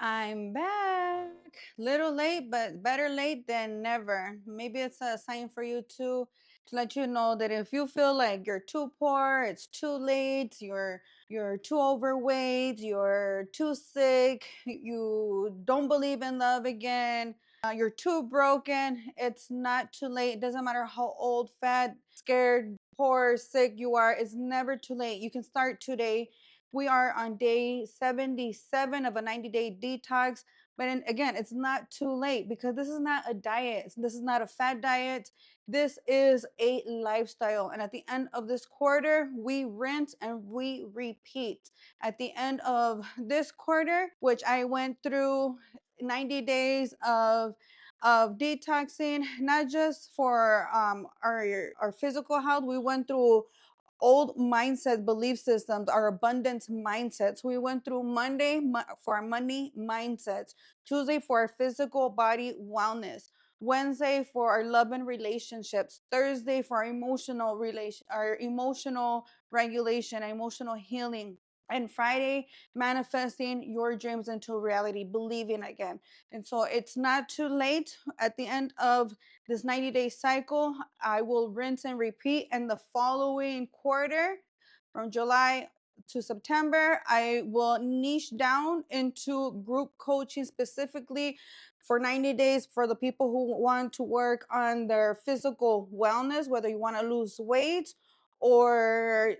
I'm back. Little late, but better late than never. Maybe it's a sign for you too to let you know that if you feel like you're too poor, it's too late, you're too overweight, you're too sick, you don't believe in love again, you're too broken, it's not too late. It doesn't matter how old, fat, scared, poor, sick you are, it's never too late. You can start today. We are on day 77 of a 90-day detox. But again, it's not too late because this is not a diet. This is not a fat diet. This is a lifestyle. And at the end of this quarter, we rinse and we repeat. At the end of this quarter, which I went through 90 days of detoxing, not just for our physical health. We went through old mindset belief systems, our abundance mindsets. We went through Monday for our money mindsets, Tuesday for our physical body wellness, Wednesday for our love and relationships, Thursday for our emotional regulation, emotional healing, and Friday manifesting your dreams into reality, believing again. And so it's not too late. At the end of this 90-day cycle, I will rinse and repeat. And the following quarter, from July to September, I will niche down into group coaching specifically for 90 days for the people who want to work on their physical wellness, whether you want to lose weight or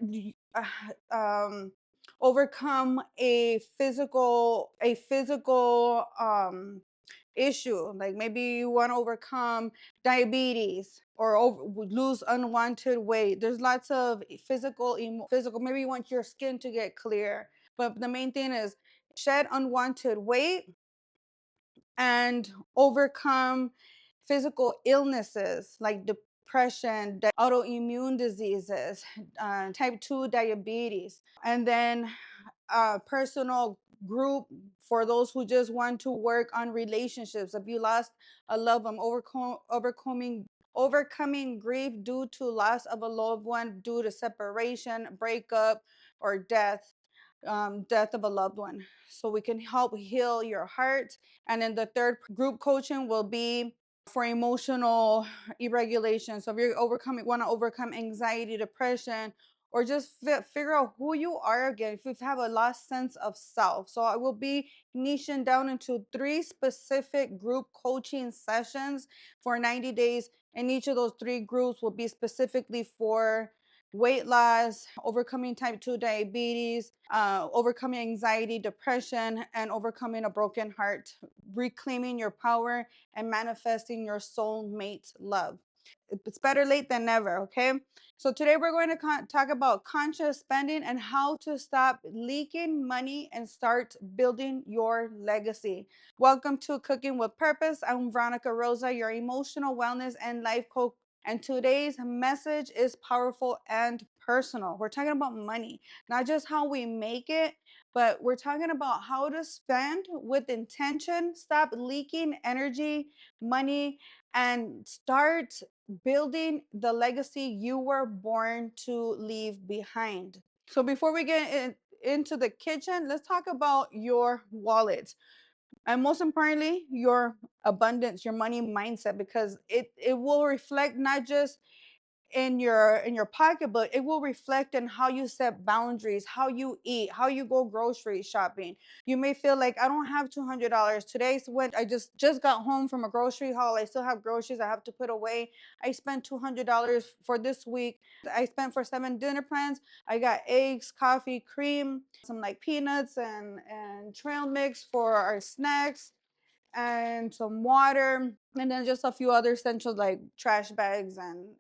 overcome a physical issue, like maybe you want to overcome diabetes or lose unwanted weight. There's lots of physical, maybe you want your skin to get clear, but the main thing is shed unwanted weight and overcome physical illnesses like depression, autoimmune diseases, type 2 diabetes, and then personal group for those who just want to work on relationships. If you lost a loved one, overcoming grief due to loss of a loved one, due to separation, breakup, or death of a loved one. So we can help heal your heart. And then the third group coaching will be for emotional irregulation. So if you want to overcome anxiety, depression, or just figure out who you are again, if you have a lost sense of self. So I will be niching down into 3 specific group coaching sessions for 90 days. And each of those 3 groups will be specifically for weight loss, overcoming type 2 diabetes, overcoming anxiety, depression, and overcoming a broken heart, reclaiming your power, and manifesting your soulmate love. It's better late than never, okay? So today we're going to talk about conscious spending and how to stop leaking money and start building your legacy. Welcome to Cooking with Purpose. I'm Veronica Rosa, your emotional wellness and life coach. And today's message is powerful and personal. We're talking about money, not just how we make it, but we're talking about how to spend with intention, stop leaking energy, money, and start building the legacy you were born to leave behind. So before we get into the kitchen, let's talk about your wallet. And most importantly, your abundance, your money mindset, because it will reflect not just in your pocket, but it will reflect in how you set boundaries, how you eat, how you go grocery shopping. You may feel like I don't have $200. Today's when I just got home from a grocery haul. I still have groceries I have to put away. I spent $200 for this week. I spent for 7 dinner plans. I got eggs, coffee, cream, some like peanuts and trail mix for our snacks, and some water, and then just a few other essentials like trash bags and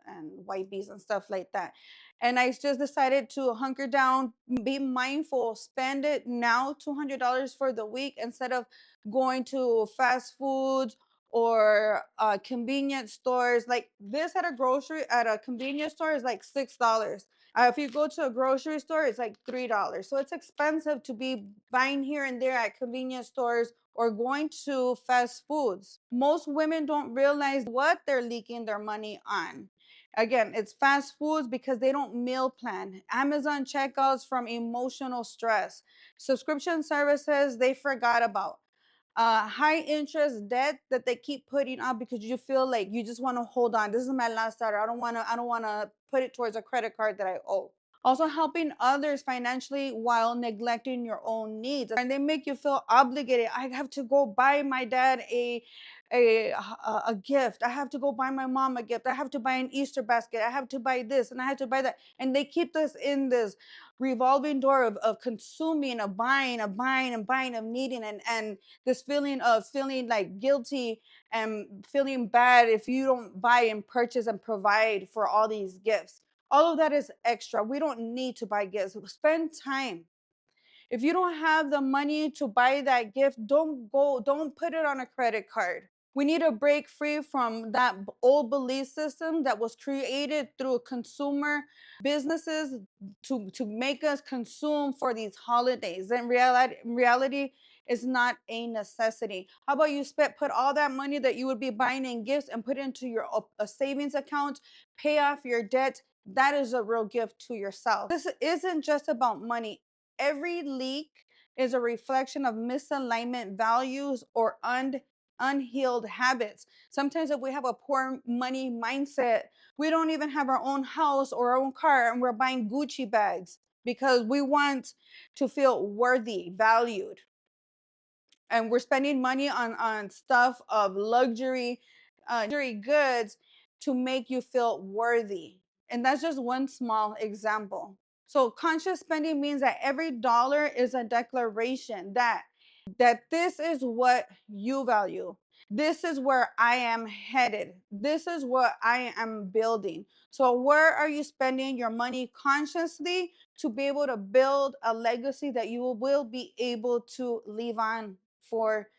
wipes and stuff like that. And I just decided to hunker down, be mindful, spend it now, $200 for the week, instead of going to fast foods or convenience stores. Like this at a convenience store is like $6. If you go to a grocery store, it's like $3. So it's expensive to be buying here and there at convenience stores or going to fast foods. Most women don't realize what they're leaking their money on. Again, it's fast foods because they don't meal plan. Amazon checkouts from emotional stress. Subscription services they forgot about. high interest debt that they keep putting up because you feel like you just want to hold on. This is my last dollar. I don't want to put it towards a credit card that I owe. Also, helping others financially while neglecting your own needs, and they make you feel obligated. I have to go buy my dad a gift. I have to go buy my mom a gift. I have to buy an Easter basket. I have to buy this and I have to buy that. And they keep us in this revolving door of consuming, of buying, of buying and buying, of needing, and this feeling of feeling like guilty and feeling bad if you don't buy and purchase and provide for all these gifts. All of that is extra. We don't need to buy gifts. Spend time. If you don't have the money to buy that gift, don't put it on a credit card. We need to break free from that old belief system that was created through consumer businesses to make us consume for these holidays. In reality is not a necessity. How about you put all that money that you would be buying in gifts and put it into your a savings account, pay off your debt. That is a real gift to yourself. This isn't just about money. Every leak is a reflection of misalignment values or unhealed habits. Sometimes, if we have a poor money mindset, we don't even have our own house or our own car, and we're buying Gucci bags because we want to feel worthy, valued, and we're spending money on stuff of luxury goods to make you feel worthy. And that's just one small example. So conscious spending means that every dollar is a declaration that this is what you value. This is where I am headed. This is what I am building. So where are you spending your money consciously to be able to build a legacy that you will be able to leave on for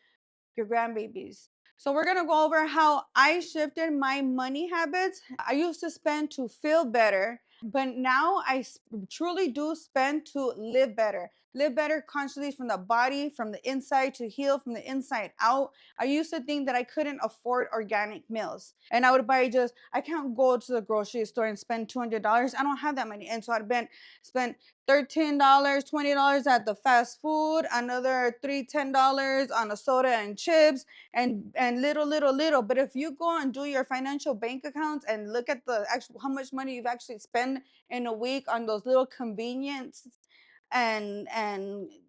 your grandbabies? So we're gonna go over how I shifted my money habits. I used to spend to feel better, but now truly do spend to live better. Live better consciously from the body, from the inside, to heal from the inside out. I used to think that I couldn't afford organic meals. And I would buy I can't go to the grocery store and spend $200. I don't have that money. And so spent $13, $20 at the fast food, another $10 on a soda and chips, and little. But if you go and do your financial bank accounts and look at the actual how much money you've actually spent in a week on those little convenience and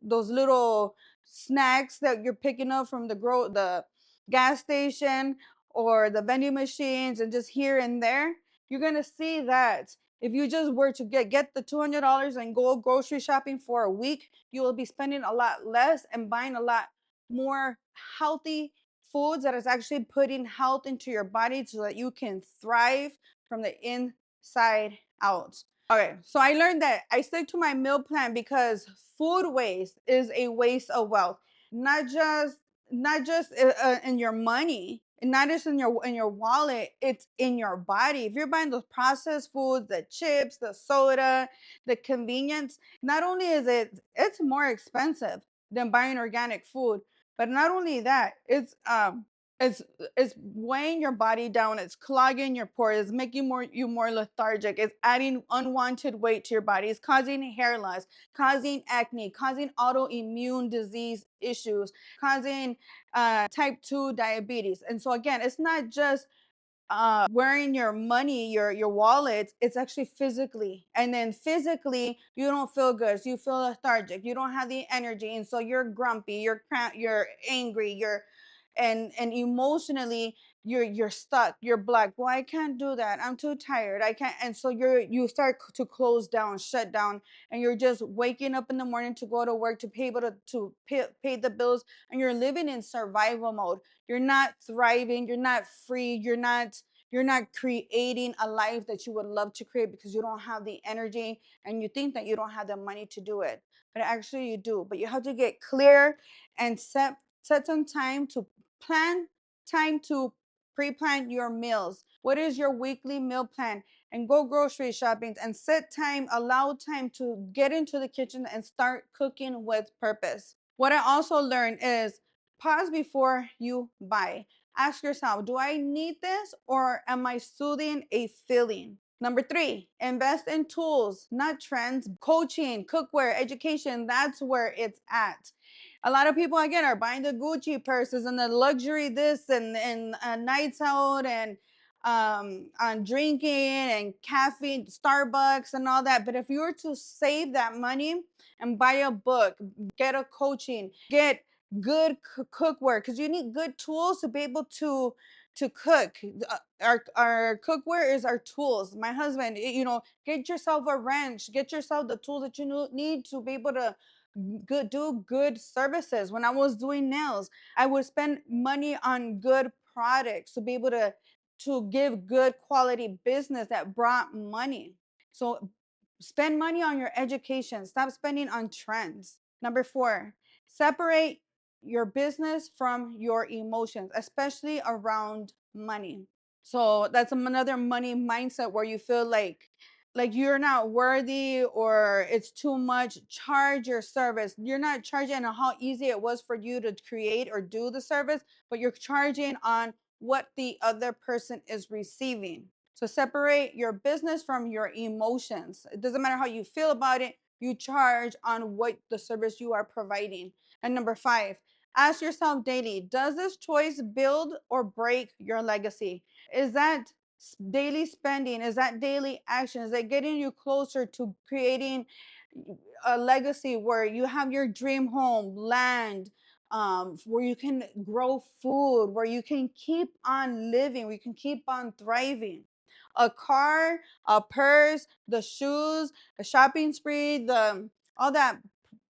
those little snacks that you're picking up from the gas station or the vending machines and just here and there, you're gonna see that if you just were to get the $200 and go grocery shopping for a week, you will be spending a lot less and buying a lot more healthy foods that is actually putting health into your body so that you can thrive from the inside out. Okay, so I learned that I stick to my meal plan because food waste is a waste of wealth. Not just in your money, and not just in your wallet. It's in your body. If you're buying those processed foods, the chips, the soda, the convenience, not only is it's more expensive than buying organic food, but not only that, it's it's weighing your body down, it's clogging your pores, it's making you more lethargic, it's adding unwanted weight to your body, it's causing hair loss, causing acne, causing autoimmune disease issues, causing type 2 diabetes. And so again, it's not just wearing your money, your wallet. It's actually physically, and then physically you don't feel good, so you feel lethargic, you don't have the energy, and so you're grumpy, you're angry, and emotionally you're stuck, you're black. Well, I can't do that, I'm too tired, I can't. And so you start to close down, shut down, and you're just waking up in the morning to go to work to be able to pay the bills, and you're living in survival mode. You're not thriving, you're not free, you're not creating a life that you would love to create because you don't have the energy, and you think that you don't have the money to do it, but actually you do. But you have to get clear and set some time to plan time to pre-plan your meals. What is your weekly meal plan? And go grocery shopping and set time, allow time to get into the kitchen and start cooking with purpose. What I also learned is pause before you buy. Ask yourself, do I need this or am I soothing a feeling? Number three, invest in tools, not trends. Coaching, cookware, education, that's where it's at. A lot of people again are buying the Gucci purses and the luxury this and nights out and on drinking and caffeine, Starbucks and all that. But if you were to save that money and buy a book, get a coaching, get good cookware, because you need good tools to be able to cook. Our cookware is our tools. My husband, get yourself a wrench, get yourself the tools that you need to be able to do good services. When I was doing nails, I would spend money on good products to be able to give good quality business that brought money. So spend money on your education. Stop spending on trends. Number 4, separate your business from your emotions, especially around money. So that's another money mindset where you feel like you're not worthy or it's too much. Charge your service. You're not charging on how easy it was for you to create or do the service, but you're charging on what the other person is receiving. So separate your business from your emotions. It doesn't matter how you feel about it, you charge on what the service you are providing. And number 5, ask yourself daily, does this choice build or break your legacy? Is that daily spending, is that daily action, is that getting you closer to creating a legacy where you have your dream home, land, where you can grow food, where you can keep on living, where you can keep on thriving? A car, a purse, the shoes, a shopping spree, the all that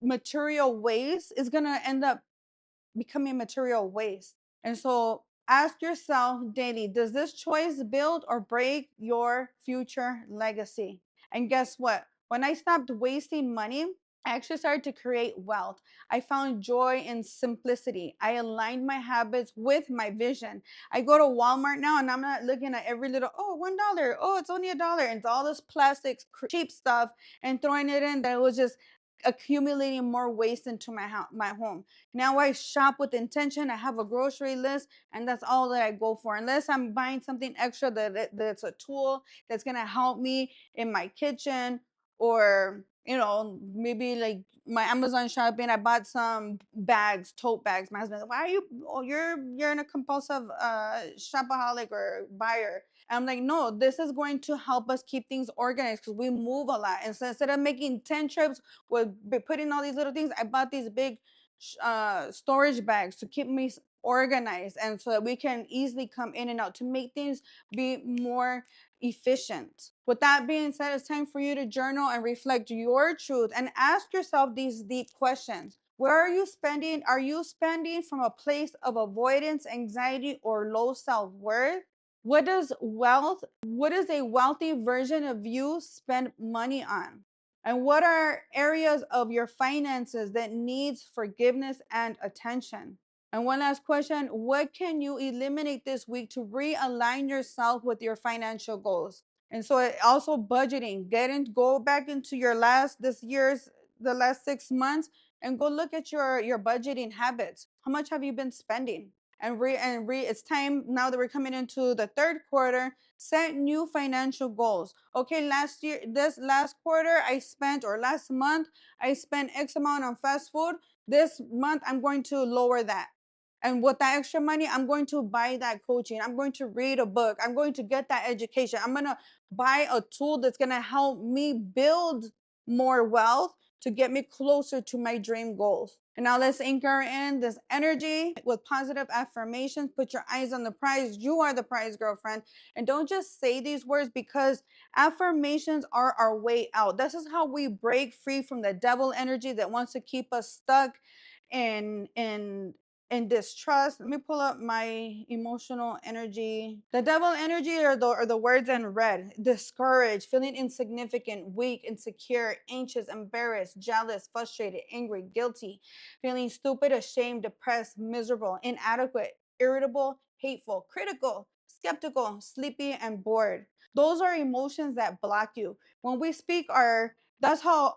material waste is gonna end up becoming material waste. And so ask yourself daily, does this choice build or break your future legacy? And guess what? When I stopped wasting money, I actually started to create wealth. I found joy in simplicity. I aligned my habits with my vision. I go to Walmart now and I'm not looking at every little, oh, $1. Oh, it's only $1. And it's all this plastic, cheap stuff and throwing it in that was just accumulating more waste into my home. Now I shop with intention. I have a grocery list, and that's all that I go for. Unless I'm buying something extra that's a tool that's gonna help me in my kitchen, or maybe like my Amazon shopping. I bought some bags, tote bags. My husband, why are you? Oh, you're in a compulsive shopaholic or buyer. I'm like, no, this is going to help us keep things organized because we move a lot. And so instead of making 10 trips with putting all these little things, I bought these big storage bags to keep me organized and so that we can easily come in and out to make things be more efficient. With that being said, it's time for you to journal and reflect your truth and ask yourself these deep questions. Where are you spending? Are you spending from a place of avoidance, anxiety, or low self-worth? What is a wealthy version of you spend money on? And what are areas of your finances that needs forgiveness and attention? And one last question, what can you eliminate this week to realign yourself with your financial goals? And so also budgeting, go back into your the last 6 months and go look at your budgeting habits. How much have you been spending? It's time now that we're coming into the third quarter, set new financial goals. Okay, this last quarter I spent, or last month I spent X amount on fast food. This month I'm going to lower that. And with that extra money, I'm going to buy that coaching. I'm going to read a book. I'm going to get that education. I'm going to buy a tool that's going to help me build more wealth to get me closer to my dream goals. And now let's anchor in this energy with positive affirmations. Put your eyes on the prize. You are the prize, girlfriend. And don't just say these words, because affirmations are our way out. This is how we break free from the devil energy that wants to keep us stuck in distrust. Let me pull up my emotional energy. The devil energy are the words in red: discouraged, feeling insignificant, weak, insecure, anxious, embarrassed, jealous, frustrated, angry, guilty, feeling stupid, ashamed, depressed, miserable, inadequate, irritable, hateful, critical, skeptical, sleepy, and bored. Those are emotions that block you. When we speak that's how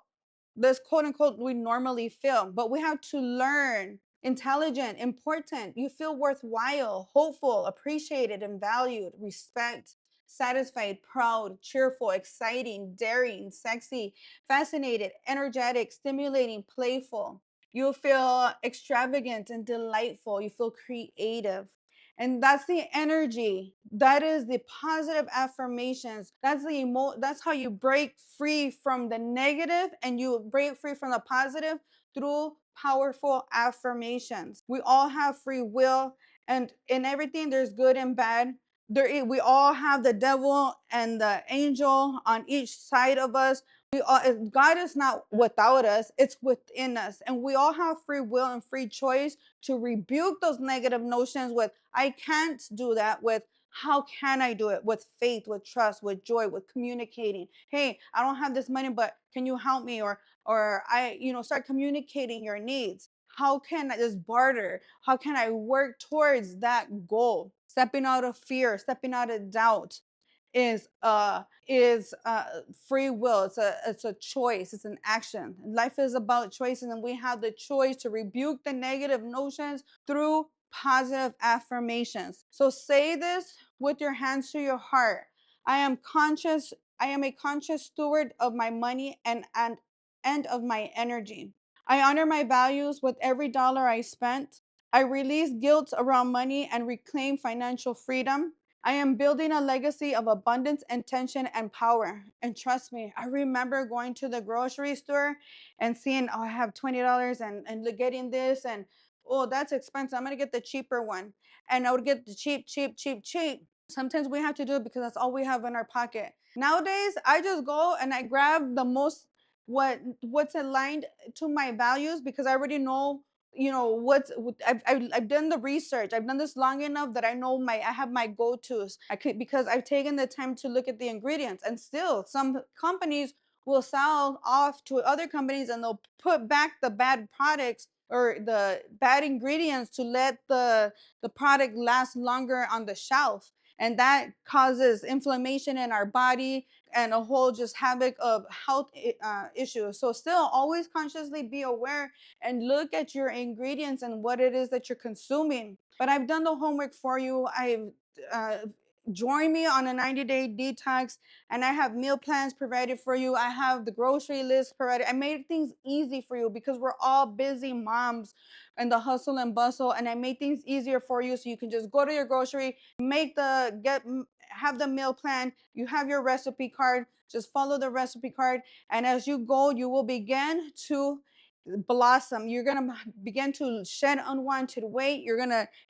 this quote unquote we normally feel, but we have to learn intelligent, important. You feel worthwhile, hopeful, appreciated, and valued, respect, satisfied, proud, cheerful, exciting, daring, sexy, fascinated, energetic, stimulating, playful. You feel extravagant and delightful. You feel creative. And that's the energy. That is the positive affirmations. That's how you break free from the negative and you break free from the positive through powerful affirmations. We all have free will, and in everything there's good and bad. We all have the devil and the angel on each side of us. God is not without us, it's within us, and we all have free will and free choice to rebuke those negative notions with I can't do that, with how can I do it, with faith, with trust, with joy, with communicating. Hey, I don't have this money, but can you help me? Or I, start communicating your needs. How can I just barter? How can I work towards that goal? Stepping out of fear, stepping out of doubt is free will. It's a choice. It's an action. Life is about choices, and we have the choice to rebuke the negative notions through positive affirmations. So say this with your hands to your heart. I am conscious. I am a conscious steward of my money and of my energy. I honor my values with every dollar I spent. I release guilt around money and reclaim financial freedom. I am building a legacy of abundance, intention, and power. And trust me, I remember going to the grocery store and seeing, oh, I have $20 and getting this, and oh, that's expensive. I'm gonna get the cheaper one. And I would get the cheap, cheap, cheap, cheap. Sometimes we have to do it because that's all we have in our pocket. Nowadays, I just go and I grab the most what's aligned to my values, because I already know, I've done the research. I've done this long enough that I have my go-to's. I could, because I've taken the time to look at the ingredients. And still some companies will sell off to other companies, and they'll put back the bad products or the bad ingredients to let the product last longer on the shelf, and that causes inflammation in our body and a whole just havoc of health issues. So still always consciously be aware and look at your ingredients and what it is that you're consuming. But I've done the homework for you. I've uh, joined me on a 90-day detox, and I have meal plans provided for you. I have the grocery list provided. I made things easy for you because we're all busy moms and the hustle and bustle, and I made things easier for you so you can just go to your grocery, have the meal plan. You have your recipe card. Just follow the recipe card, and as you go, you will begin to blossom. You're gonna begin to shed unwanted weight.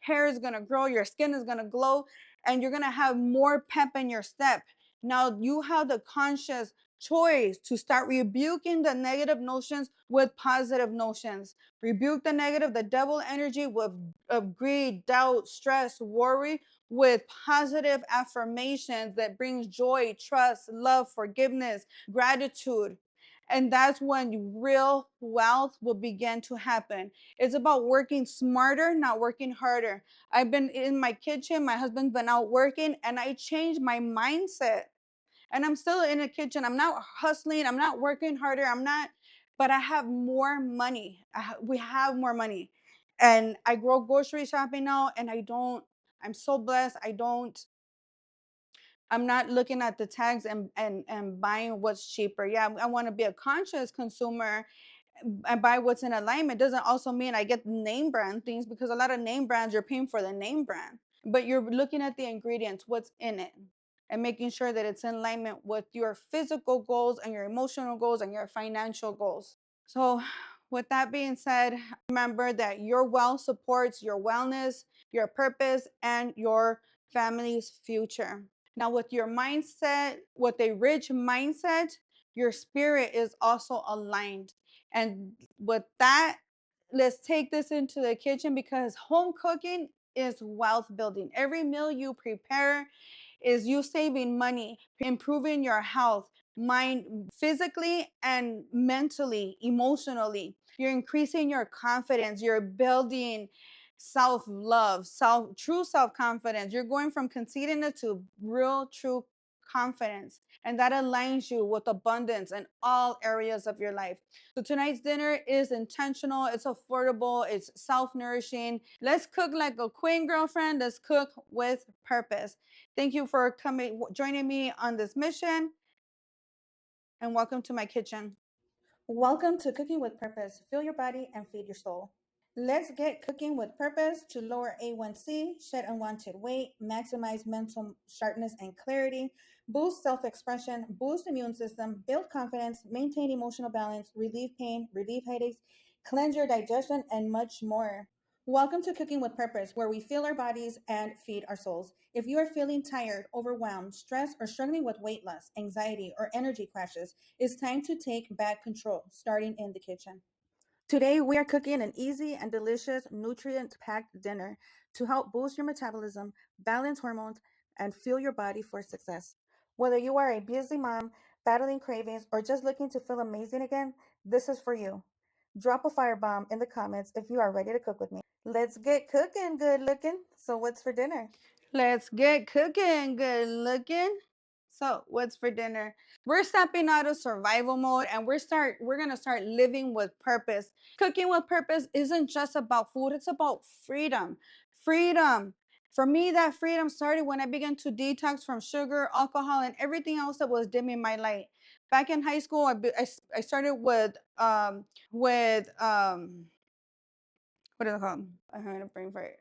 Hair is gonna grow, your skin is gonna glow, and you're gonna have more pep in your step. Now you have the conscious choice to start rebuking the negative notions with positive notions. Rebuke the negative, the devil energy with of greed, doubt, stress, worry, with positive affirmations that brings joy, trust, love, forgiveness, gratitude. And that's when real wealth will begin to happen. It's about working smarter, not working harder. I've been in my kitchen, my husband's been out working, and I changed my mindset. And I'm still in the kitchen. I'm not hustling, I'm not working harder, but I have more money. We have more money. And I go grocery shopping now, and I'm so blessed. I'm not looking at the tags and buying what's cheaper. Yeah, I want to be a conscious consumer and buy what's in alignment. Doesn't also mean I get name brand things, because a lot of name brands, you're paying for the name brand, but you're looking at the ingredients, what's in it, and making sure that it's in alignment with your physical goals and your emotional goals and your financial goals. So, with that being said, remember that your wealth supports your wellness, your purpose, and your family's future. Now, with your mindset, with a rich mindset, your spirit is also aligned. And with that, let's take this into the kitchen, because home cooking is wealth building. Every meal you prepare is you saving money, improving your health, mind, physically and mentally, emotionally. You're increasing your confidence, you're building self-love, true self-confidence. You're going from conceitedness to real true confidence. And that aligns you with abundance in all areas of your life. So tonight's dinner is intentional, it's affordable, it's self-nourishing. Let's cook like a queen, girlfriend. Let's cook with purpose. Thank you for joining me on this mission, and welcome to my kitchen. Welcome to Cooking with Purpose. Fill your body and feed your soul. Let's get cooking with purpose to lower A1C, shed unwanted weight, maximize mental sharpness and clarity, boost self expression, boost immune system, build confidence, maintain emotional balance, relieve pain, relieve headaches, cleanse your digestion, and much more. Welcome to Cooking with Purpose, where we fill our bodies and feed our souls. If you are feeling tired, overwhelmed, stressed, or struggling with weight loss, anxiety, or energy crashes, it's time to take back control, starting in the kitchen. Today, we are cooking an easy and delicious, nutrient packed dinner to help boost your metabolism, balance hormones, and fuel your body for success. Whether you are a busy mom, battling cravings, or just looking to feel amazing again, this is for you. Drop a firebomb in the comments if you are ready to cook with me. Let's get cooking, good looking. So, what's for dinner? Let's get cooking, good looking. So, what's for dinner? We're stepping out of survival mode and we're going to start living with purpose. Cooking with purpose isn't just about food, it's about freedom. Freedom. For me, that freedom started when I began to detox from sugar, alcohol, and everything else that was dimming my light. Back in high school, I started with what is it called? I'm having a brain fart.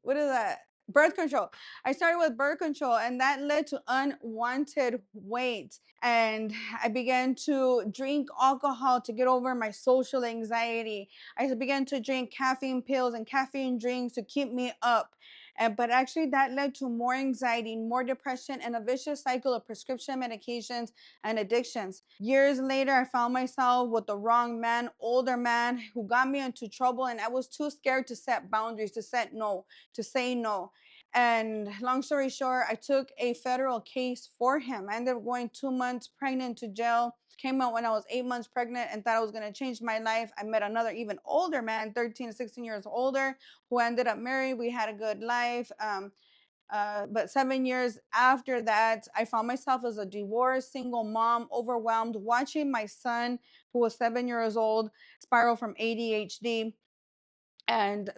What is that? Birth control. I started with birth control, and that led to unwanted weight. And I began to drink alcohol to get over my social anxiety. I began to drink caffeine pills and caffeine drinks to keep me up. But actually, that led to more anxiety, more depression, and a vicious cycle of prescription medications and addictions. Years later, I found myself with the wrong man, older man, who got me into trouble, and I was too scared to set boundaries, to set no, to say no. And long story short, I took a federal case for him. I ended up going 2 months pregnant to jail. Came out when I was 8 months pregnant and thought I was going to change my life. I met another even older man, 13, 16 years older, who ended up married. We had a good life. But 7 years after that, I found myself as a divorced single mom, overwhelmed, watching my son, who was 7 years old, spiral from ADHD and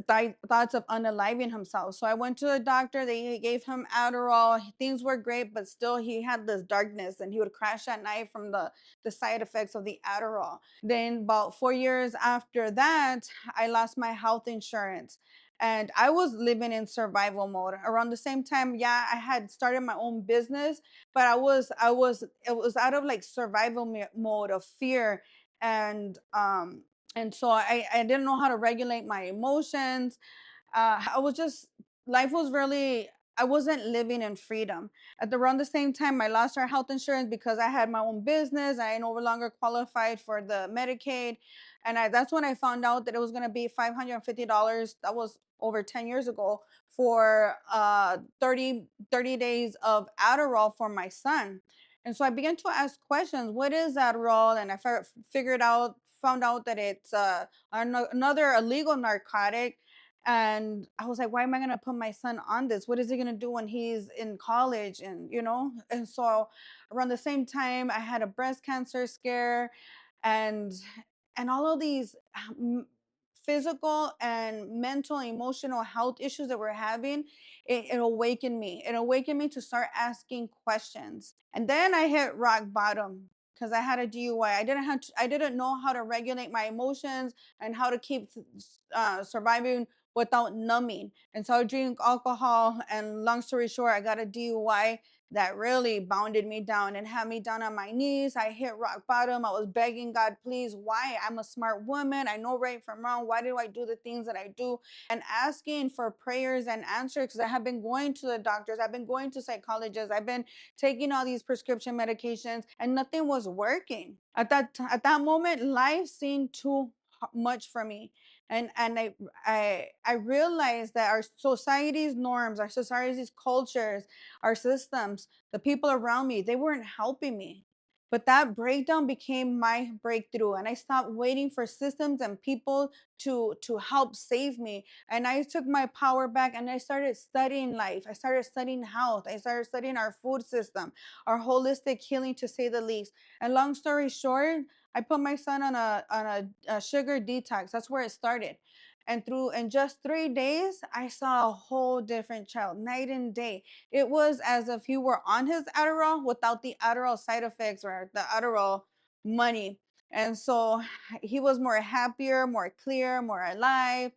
thoughts of unaliving himself. So I went to the doctor. They gave him Adderall. Things were great, but still he had this darkness, and he would crash at night from the side effects of the Adderall. Then about 4 years after that, I lost my health insurance. And I was living in survival mode. Around the same time, yeah, I had started my own business, but it was out of like survival mode of fear and so I didn't know how to regulate my emotions. I was just life was really I wasn't living in freedom. At around the same time, I lost our health insurance because I had my own business. I no longer qualified for the Medicaid, and that's when I found out that it was going to be $550. That was over 10 years ago for 30 days of Adderall for my son. And so I began to ask questions. What is Adderall? And I found out that it's another illegal narcotic. And I was like, why am I going to put my son on this? What is he going to do when he's in college? And so around the same time, I had a breast cancer scare, and all of these physical and mental and emotional health issues that we're having. It awakened me. It awakened me to start asking questions. And then I hit rock bottom because I had a DUI. I didn't know how to regulate my emotions and how to keep surviving without numbing. And so I drink alcohol. And long story short, I got a DUI that really bounded me down and had me down on my knees. I hit rock bottom. I was begging God, please, why? I'm a smart woman. I know right from wrong. Why do I do the things that I do? And asking for prayers and answers because I have been going to the doctors. I've been going to psychologists. I've been taking all these prescription medications and nothing was working. At that moment, life seemed too much for me. And I realized that our society's norms, our society's cultures, our systems, the people around me, they weren't helping me. But that breakdown became my breakthrough, and I stopped waiting for systems and people to help save me. And I took my power back, and I started studying life. I started studying health. I started studying our food system, our holistic healing, to say the least. And long story short, I put my son on a sugar detox. That's where it started. And through in just 3 days, I saw a whole different child, night and day. It was as if he were on his Adderall without the Adderall side effects or the Adderall money. And so he was more happier, more clear, more alive.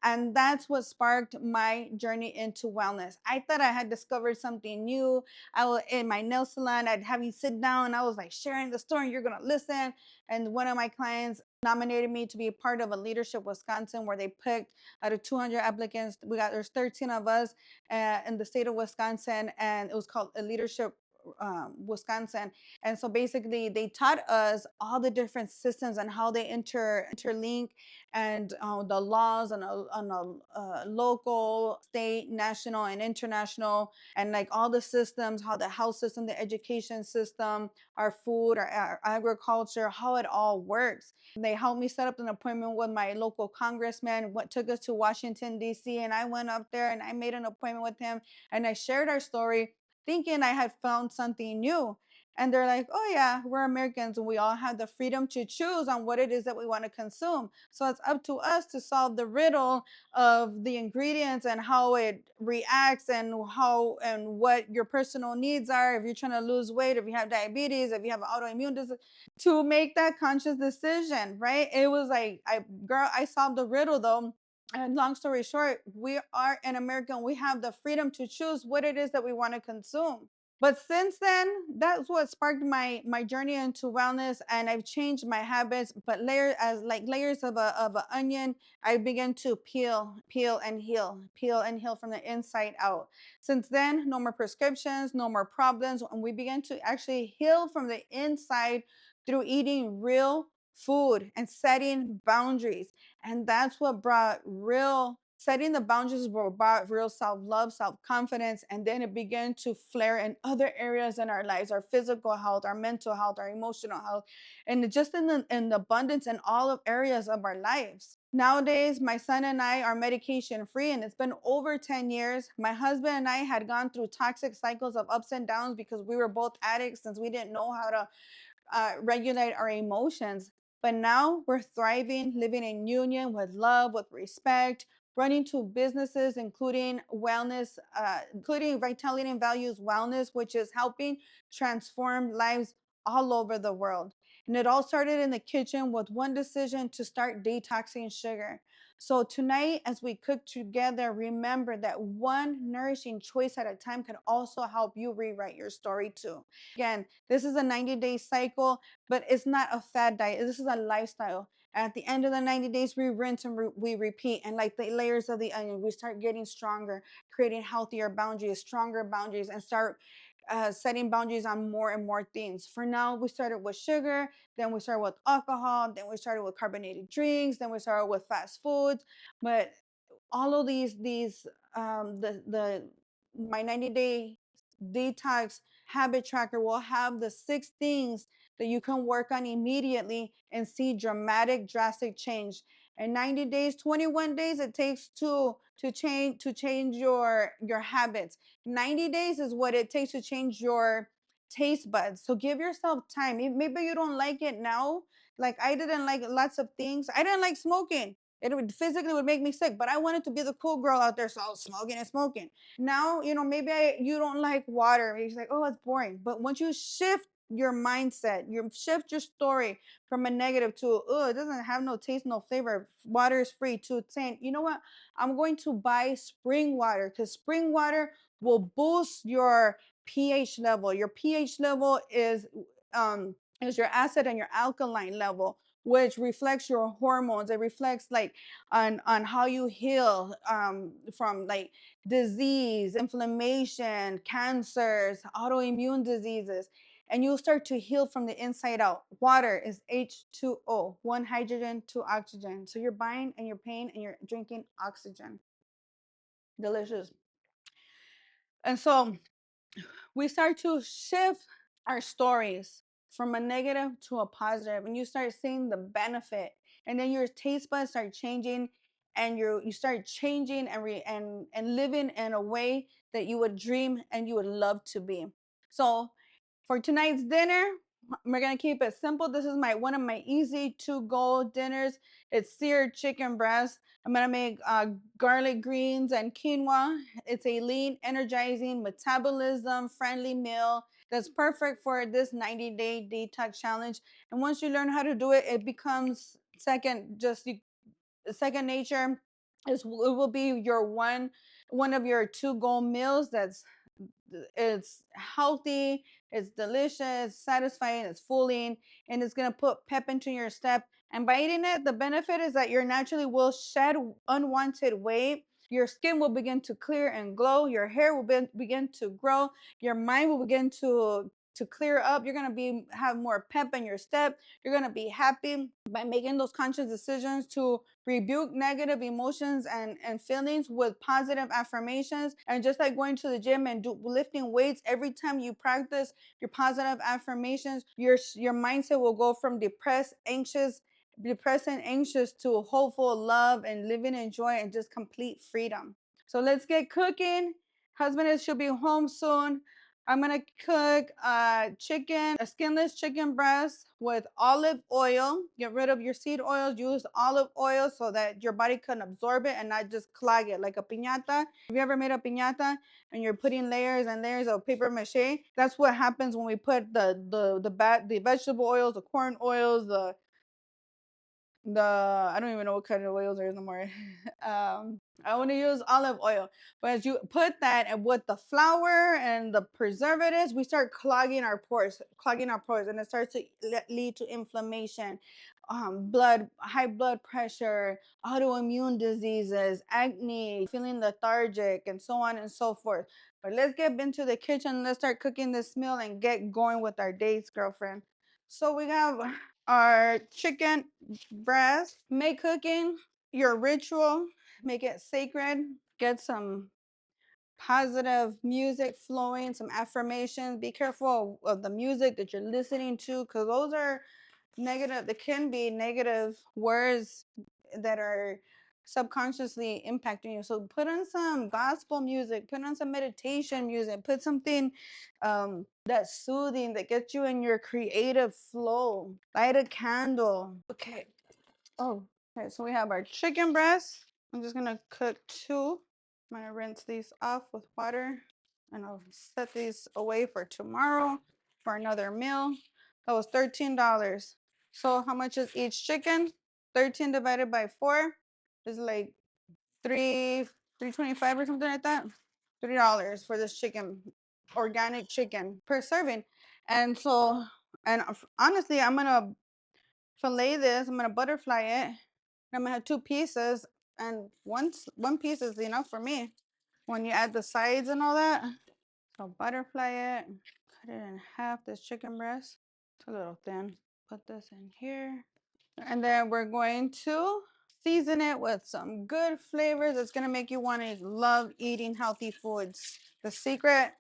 And that's what sparked my journey into wellness. I thought I had discovered something new. I was in my nail salon, I'd have you sit down, and I was like sharing the story, and you're gonna listen. And one of my clients nominated me to be a part of a Leadership Wisconsin, where they picked out of 200 applicants. There's 13 of us in the state of Wisconsin, and it was called a Leadership Wisconsin. And so basically, they taught us all the different systems and how they interlink, and the laws on a local, state, national, and international, and like all the systems, how the health system, the education system, our food, our agriculture, how it all works. They helped me set up an appointment with my local congressman. What took us to Washington D.C., and I went up there and I made an appointment with him, and I shared our story, thinking I had found something new. And they're like, oh yeah, we're Americans and we all have the freedom to choose on what it is that we want to consume. So it's up to us to solve the riddle of the ingredients and how it reacts, and how and what your personal needs are. If you're trying to lose weight, if you have diabetes, if you have autoimmune disease, to make that conscious decision, right? It was like, I solved the riddle though. And long story short, we are an American. We have the freedom to choose what it is that we want to consume. But since then, that's what sparked my journey into wellness, and I've changed my habits. But layers of a onion, I began to peel and heal from the inside out. Since then, no more prescriptions, no more problems, and we began to actually heal from the inside through eating real food and setting boundaries. And that's what brought real setting the boundaries, brought real self-love, self-confidence, and then it began to flare in other areas in our lives, our physical health, our mental health, our emotional health, and just in the abundance in all of areas of our lives. Nowadays, my son and I are medication free, and it's been over 10 years. My husband and I had gone through toxic cycles of ups and downs because we were both addicts, since we didn't know how to regulate our emotions. But now we're thriving, living in union with love, with respect, running two businesses, including wellness, including Vitality and Values Wellness, which is helping transform lives all over the world. And it all started in the kitchen with one decision to start detoxing sugar. So tonight, as we cook together, remember that one nourishing choice at a time can also help you rewrite your story too. Again, this is a 90-day cycle, but it's not a fad diet. This is a lifestyle. At the end of the 90 days, we rinse and we repeat. And like the layers of the onion, we start getting stronger, creating healthier boundaries, stronger boundaries, and start setting boundaries on more and more things. For now, we started with sugar, then we started with alcohol, then we started with carbonated drinks, then we started with fast foods. But all of these the my 90-day detox habit tracker will have the 6 things that you can work on immediately and see drastic change. In 90 days, 21 days it takes to change your habits. 90 days is what it takes to change your taste buds. So give yourself time. Maybe you don't like it now. Like I didn't like lots of things. I didn't like smoking. It would physically would make me sick, but I wanted to be the cool girl out there, so I was smoking and smoking. Now, maybe you don't like water. It's like, oh, it's boring. But once you shift your mindset, you shift your story from a negative to, oh, it doesn't have no taste, no flavor. Water is free, to saying, you know what? I'm going to buy spring water, because spring water will boost your pH level. Your pH level is your acid and your alkaline level, which reflects your hormones. It reflects like on how you heal from like disease, inflammation, cancers, autoimmune diseases, and you'll start to heal from the inside out. Water is H2O, one hydrogen, two oxygen. So you're buying and you're paying and you're drinking oxygen. Delicious. And so we start to shift our stories from a negative to a positive, and you start seeing the benefit, and then your taste buds start changing, and you start changing and living in a way that you would dream and you would love to be. So for tonight's dinner, we're gonna keep it simple. This is my one of my easy to go dinners. It's seared chicken breast. I'm gonna make garlic greens and quinoa. It's a lean, energizing, metabolism friendly meal. that's perfect for this 90-day detox challenge. And once you learn how to do it, it becomes second nature. It will be your one of your two goal meals. It's healthy, it's delicious, satisfying, it's filling, and it's gonna put pep into your step. And by eating it, the benefit is that you naturally will shed unwanted weight. Your skin will begin to clear and glow. Your hair will begin to grow. Your mind will begin to clear up. You're gonna have more pep in your step. You're gonna be happy by making those conscious decisions to rebuke negative emotions and feelings with positive affirmations. And just like going to the gym and lifting weights, every time you practice your positive affirmations, your mindset will go from depressed and anxious to hopeful, love, and living in joy and just complete freedom. So let's get cooking. Husband should be home soon. I'm gonna cook a skinless chicken breast with olive oil. Get rid of your seed oils. Use olive oil so that your body can absorb it and not just clog it like a piñata. Have you ever made a piñata and you're putting layers and layers of paper mache? That's what happens when we put the vegetable oils, the corn oils, the I don't even know what kind of oils there is no more. I want to use olive oil, but as you put that and with the flour and the preservatives, we start clogging our pores, and it starts to lead to inflammation, high blood pressure, autoimmune diseases, acne, feeling lethargic, and so on and so forth. But let's get into the kitchen. Let's start cooking this meal and get going with our dates, girlfriend. So we have our chicken breast. Make cooking your ritual, make it sacred. Get some positive music flowing, some affirmations. Be careful of the music that you're listening to because those are negative. There can be negative words that are subconsciously impacting you. So put on some gospel music, put on some meditation music, put something that's soothing, that gets you in your creative flow. Light a candle. Okay. Oh, okay. So we have our chicken breast. I'm just gonna cook two. I'm gonna rinse these off with water and I'll set these away for tomorrow for another meal. That was $13. So how much is each chicken? 13 divided by 4 is like 3.25 or something like that. $3 for this chicken, organic chicken per serving. And so, and honestly, I'm gonna fillet this. I'm gonna butterfly it. I'm gonna have two pieces, and one piece is enough for me. When you add the sides and all that, so butterfly it, cut it in half. This chicken breast, it's a little thin. Put this in here, and then we're going to season it with some good flavors. It's gonna make you want to love eating healthy foods. The secret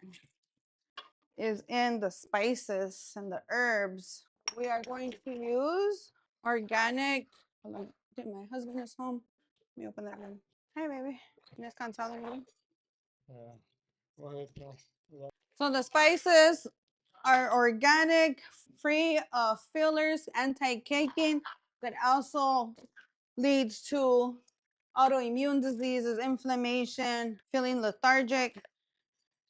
is in the spices and the herbs. We are going to use organic. Hold on, I think my husband is home. Let me open that room. Hi, baby. Yes, cansado. So the spices are organic, free of fillers, anti-caking, that also leads to autoimmune diseases, inflammation, feeling lethargic.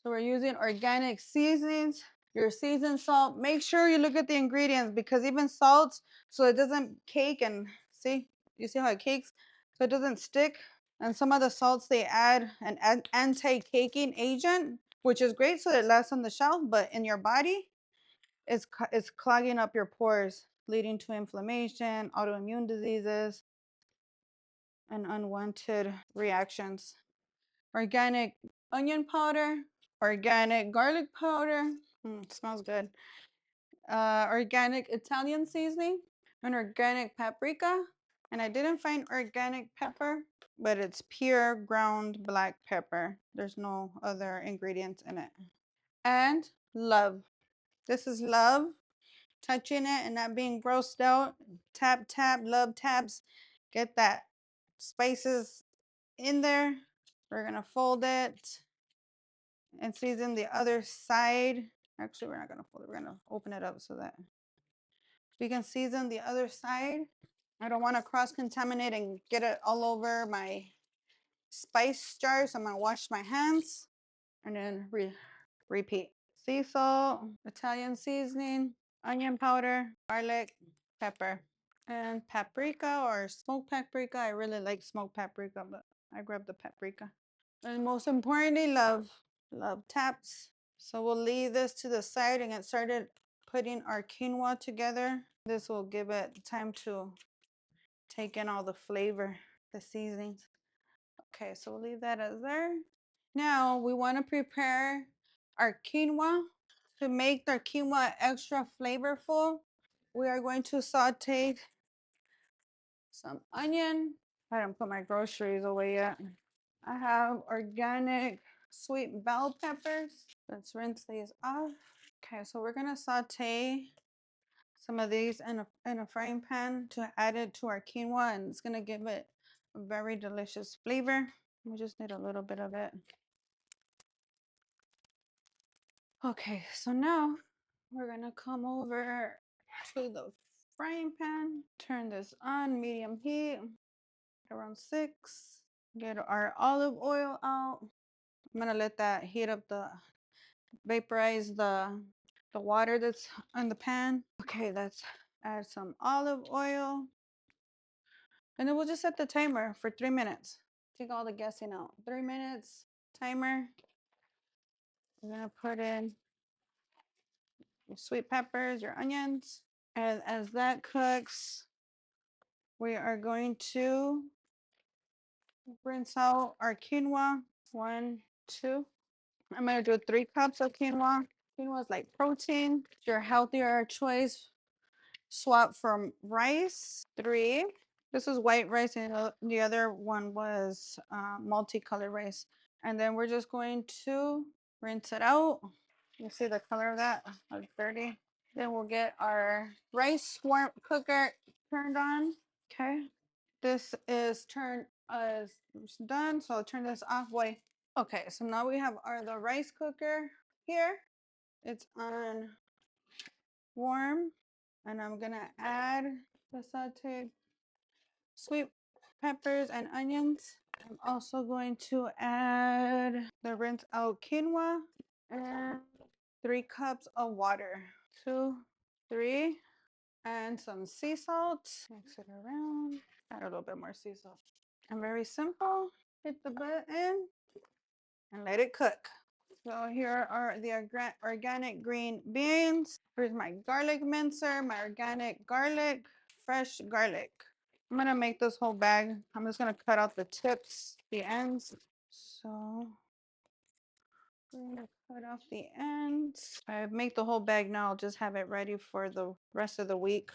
So we're using organic seasonings, your seasoned salt. Make sure you look at the ingredients because even salts, so it doesn't cake and see, you see how it cakes? So it doesn't stick. And some of the salts they add an anti-caking agent, which is great so it lasts on the shelf, but in your body, it's clogging up your pores, leading to inflammation, autoimmune diseases, and unwanted reactions. Organic onion powder, organic garlic powder. Smells good. Organic Italian seasoning, and organic paprika. And I didn't find organic pepper, but it's pure ground black pepper. There's no other ingredients in it. And love. This is love. Touching it and not being grossed out. Tap, tap, love taps. Get that spices in there. We're going to fold it and season the other side. Actually, we're not going to fold it. We're going to open it up so that we can season the other side. I don't want to cross contaminate and get it all over my spice jar. So I'm going to wash my hands and then repeat. sea salt, Italian seasoning, onion powder, garlic, pepper, and paprika or smoked paprika. I really like smoked paprika, but I grab the paprika. And most importantly, love. Love taps. So we'll leave this to the side and get started putting our quinoa together. This will give it time to take in all the flavor, the seasonings. Okay, so we'll leave that as there. Now we want to prepare our quinoa. To make our quinoa extra flavorful, we are going to saute some onion. I didn't put my groceries away yet. I have organic sweet bell peppers. Let's rinse these off. Okay, so we're gonna saute some of these in a frying pan to add it to our quinoa, and it's gonna give it a very delicious flavor. We just need a little bit of it. Okay, so now we're gonna come over to the frying pan, turn this on medium heat, around 6. Get our olive oil out. I'm gonna let that heat up vaporize the water that's in the pan. Okay, let's add some olive oil. And then we'll just set the timer for 3 minutes. Take all the guessing out. 3 minutes, timer. We're gonna put in your sweet peppers, your onions. And as that cooks, we are going to rinse out our quinoa. 1, 2. I'm gonna do 3 cups of quinoa. Quinoa is like protein. Your healthier choice. Swap from rice. 3. This is white rice, and the other one was multicolored rice. And then we're just going to rinse it out. You see the color of that? It's dirty. Then we'll get our rice warm cooker turned on. Okay. This is turned done. So I'll turn this off. Wait. Okay, so now we have the rice cooker here. It's on warm, and I'm gonna add the sauteed sweet peppers and onions. I'm also going to add the rinse out quinoa and 3 cups of water. 2, 3, and some sea salt. Mix it around. Add a little bit more sea salt. And very simple. Hit the button and let it cook. So here are the organic green beans. Here's my garlic mincer, my organic garlic, fresh garlic. I'm gonna make this whole bag. I'm just gonna cut out the tips, the ends. So we're gonna cut off the ends. I make the whole bag now. I'll just have it ready for the rest of the week.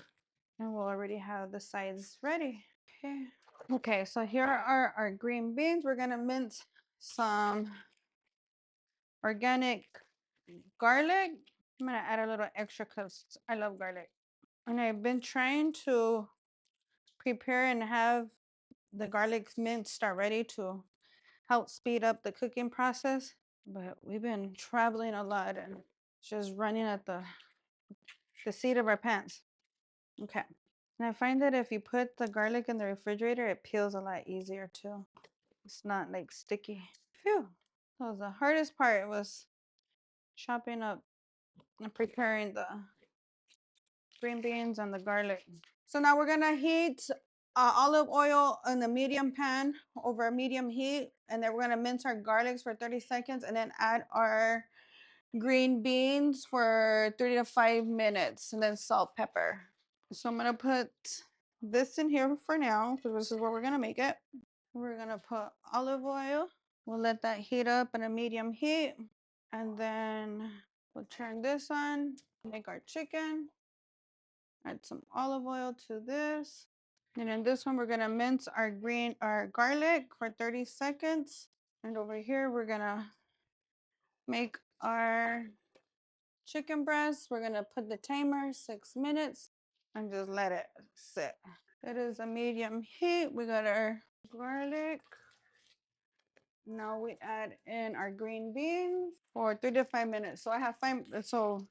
And we'll already have the sides ready. Okay. Okay, so here are our green beans. We're gonna mince some organic garlic. I'm gonna add a little extra because I love garlic. And I've been trying to prepare and have the garlic minced already to help speed up the cooking process. But we've been traveling a lot and just running at the seat of our pants. Okay. And I find that if you put the garlic in the refrigerator, it peels a lot easier too. It's not like sticky. Phew. That was the hardest part was chopping up and preparing the green beans and the garlic. So now we're gonna heat olive oil in the medium pan over medium heat, and then we're gonna mince our garlics for 30 seconds and then add our green beans for 3 to 5 minutes and then salt, pepper. So I'm gonna put this in here for now because this is where we're gonna make it. We're gonna put olive oil. We'll let that heat up in a medium heat, and then we'll turn this on, make our chicken. Add some olive oil to this. And in this one, we're gonna mince our garlic for 30 seconds. And over here, we're gonna make our chicken breast. We're gonna put the timer 6 minutes and just let it sit. It is a medium heat. We got our garlic. Now we add in our green beans for 3 to 5 minutes. So I have 5. So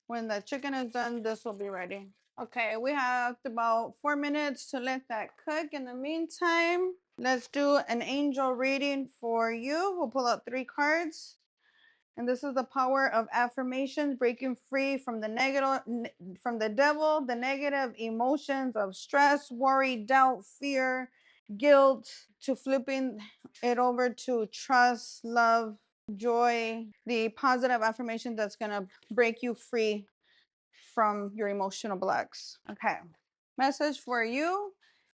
when the chicken is done, this will be ready. Okay, we have about 4 minutes to let that cook. In the meantime, let's do an angel reading for you. We'll pull out 3 cards, And this is the power of affirmations, breaking free from the negative, from the devil, the negative emotions of stress, worry, doubt, fear, guilt, to flipping it over to trust, love, joy, the positive affirmation that's going to break you free from your emotional blocks. Okay. Message for you.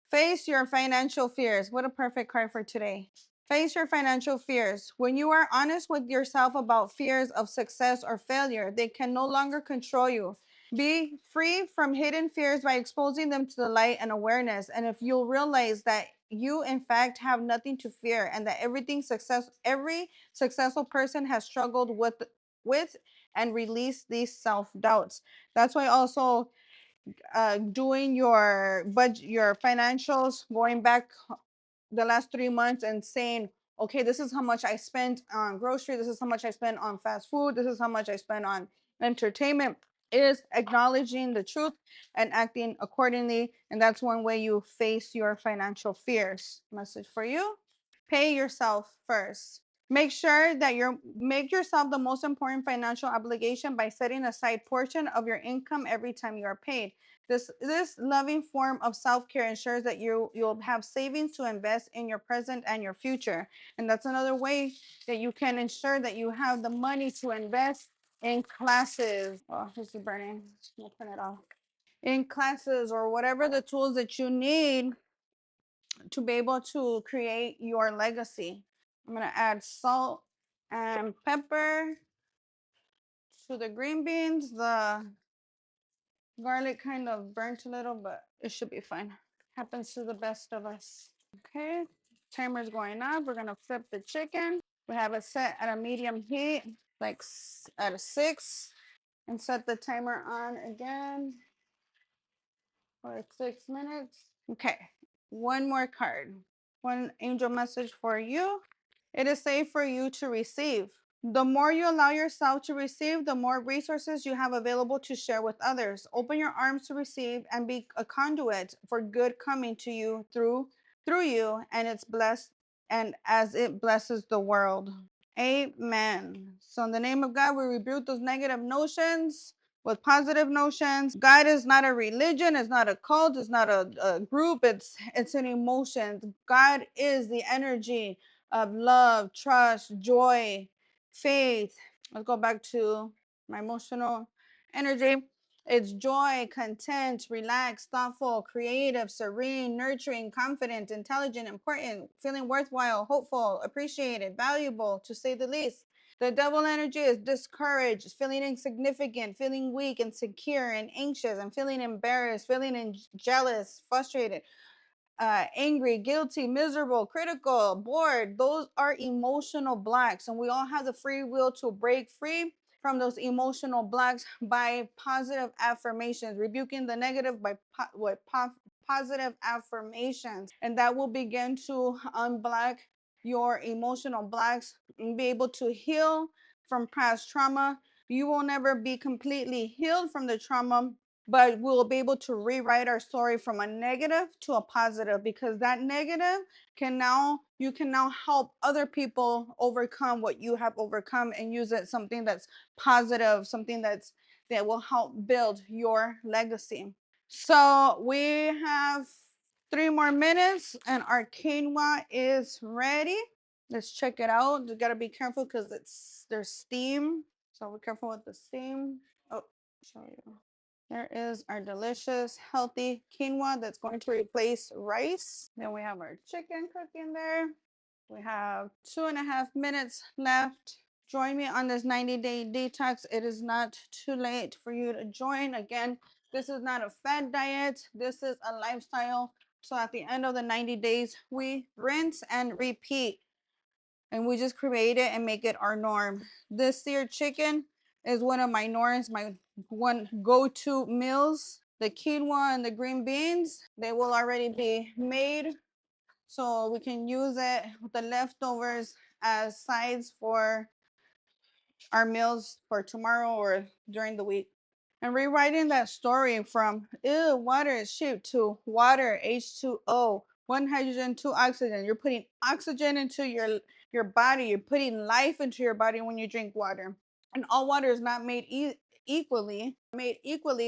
Face your financial fears. What a perfect card for today. Face your financial fears. When you are honest with yourself about fears of success or failure, they can no longer control you. Be free from hidden fears by exposing them to the light and awareness. And if you'll realize that you in fact have nothing to fear and that every successful person has struggled with and release these self-doubts. That's why also doing your budget, your financials, going back the last 3 months and saying, okay, this is how much I spent on grocery, this is how much I spent on fast food, this is how much I spent on entertainment, is acknowledging the truth and acting accordingly. And that's one way you face your financial fears. Message for you. Pay yourself first. Make yourself the most important financial obligation by setting aside portion of your income every time you are paid. This loving form of self-care ensures that you'll have savings to invest in your present and your future. And that's another way that you can ensure that you have the money to invest in classes. Oh, this is burning. I'll turn it off. In classes or whatever the tools that you need to be able to create your legacy. I'm gonna add salt and pepper to the green beans. The garlic kind of burnt a little, but it should be fine. Happens to the best of us. Okay, timer's going up. We're gonna flip the chicken. We have it set at a medium heat, like at a 6, and set the timer on again for 6 minutes. Okay, one more card. One angel message for you. It is safe for you to receive. The more you allow yourself to receive, the more resources you have available to share with others. Open your arms to receive and be a conduit for good coming to you through you, and it's blessed and as it blesses the world. Amen. So in the name of God, we rebuke those negative notions with positive notions. God is not a religion, it's not a cult, it's not a group, it's an emotion. God is the energy of love, trust, joy, faith. Let's go back to my emotional energy. It's joy, content, relaxed, thoughtful, creative, serene, nurturing, confident, intelligent, important, feeling worthwhile, hopeful, appreciated, valuable, to say the least. The devil energy is discouraged, feeling insignificant, feeling weak, insecure, and anxious, and feeling embarrassed, feeling jealous, frustrated, angry, guilty, miserable, critical, bored. Those are emotional blocks, and we all have the free will to break free from those emotional blocks by positive affirmations, rebuking the negative by positive affirmations, and that will begin to unblock your emotional blocks and be able to heal from past trauma. You will never be completely healed from the trauma, but we'll be able to rewrite our story from a negative to a positive, because that negative you can now help other people overcome what you have overcome and use it something that's positive, something that will help build your legacy. So we have 3 more minutes and our quinoa is ready. Let's check it out. You gotta be careful because there's steam, so be careful with the steam. Oh, show you. There is our delicious, healthy quinoa that's going to replace rice. Then we have our chicken cooking there. We have 2.5 minutes left. Join me on this 90-day detox. It is not too late for you to join. Again, this is not a fad diet. This is a lifestyle. So at the end of the 90 days, we rinse and repeat. And we just create it and make it our norm. This seared chicken is one of my norms, my one go-to meals. The quinoa and the green beans, they will already be made, so we can use it with the leftovers as sides for our meals for tomorrow or during the week. And rewriting that story from ew, water is cheap to water, H2O. one hydrogen, two oxygen. You're putting oxygen into your body. You're putting life into your body when you drink water. And all water is not made equally.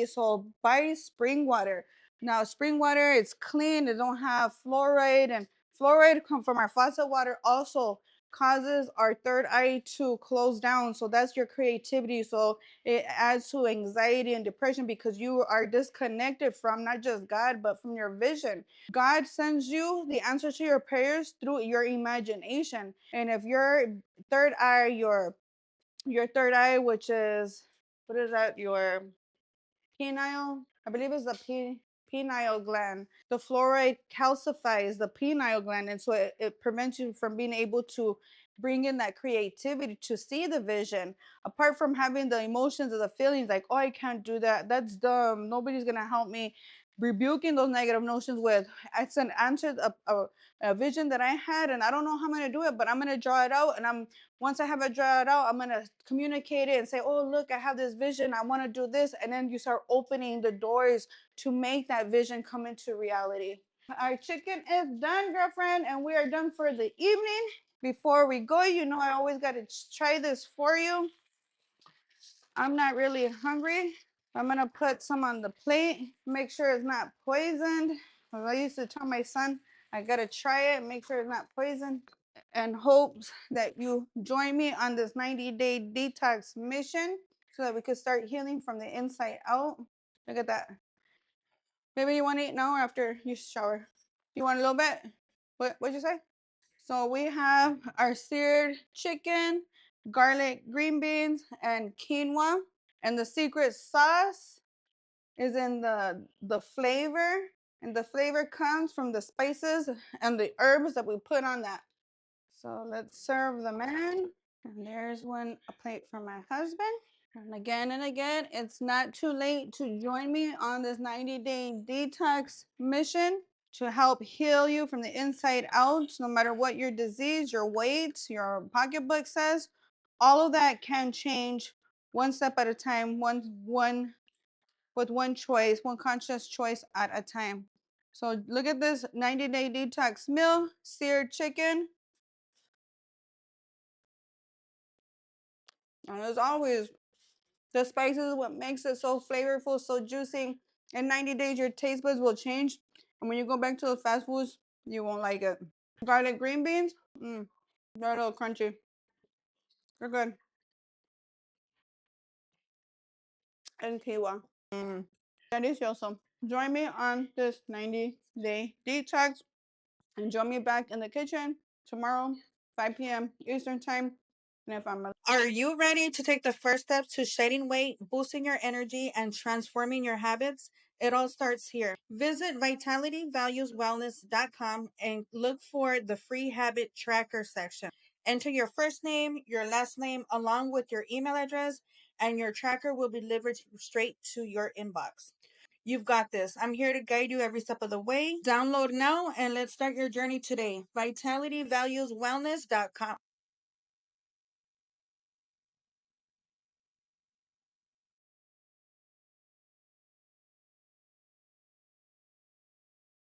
So buy spring water. Now spring water, it's clean. It don't have fluoride, and fluoride come from our faucet water also causes our third eye to close down. So that's your creativity. So it adds to anxiety and depression because you are disconnected from not just God, but from your vision. God sends you the answer to your prayers through your imagination. And if third eye, your third eye, which is what is that? Your pineal, I believe it's the pineal gland. The fluoride calcifies the pineal gland, and so it prevents you from being able to bring in that creativity to see the vision. Apart from having the emotions or the feelings like, oh, I can't do that. That's dumb. Nobody's gonna help me. Rebuking those negative notions with, it's an answer, a vision that I had, and I don't know how I'm gonna do it, but I'm gonna draw it out, and once I have it drawn out, I'm gonna communicate it and say, oh, look, I have this vision. I want to do this. And then you start opening the doors to make that vision come into reality. Our chicken is done, girlfriend, and we are done for the evening. Before we go, I always got to try this for you. I'm not really hungry. I'm gonna put some on the plate, make sure it's not poisoned. I used to tell my son, I gotta try it, make sure it's not poisoned, and hopes that you join me on this 90-day detox mission so that we could start healing from the inside out. Look at that. Maybe you want to eat now or after you shower? You want a little bit? What'd you say? So we have our seared chicken, garlic green beans, and quinoa. And the secret sauce is in the flavor. And the flavor comes from the spices and the herbs that we put on that. So let's serve the man. And there's a plate for my husband. And again, it's not too late to join me on this 90-day detox mission to help heal you from the inside out, no matter what your disease, your weight, your pocketbook says. All of that can change one step at a time, one with one choice, one conscious choice at a time. So look at this 90-day detox meal, seared chicken. And as always, the spices is what makes it so flavorful, so juicy. In 90 days, your taste buds will change. And when you go back to the fast foods, you won't like it. Garlic green beans, they're a little crunchy. They're good. And quinoa. Delicioso. Join me on this 90-day detox and join me back in the kitchen tomorrow, 5 p.m. Eastern Time. And if I'm Are you ready to take the first steps to shedding weight, boosting your energy, and transforming your habits? It all starts here. Visit vitalityvalueswellness.com and look for the free habit tracker section. Enter your first name, your last name, along with your email address, and your tracker will be delivered straight to your inbox. You've got this. I'm here to guide you every step of the way. Download now and let's start your journey today. vitalityvalueswellness.com.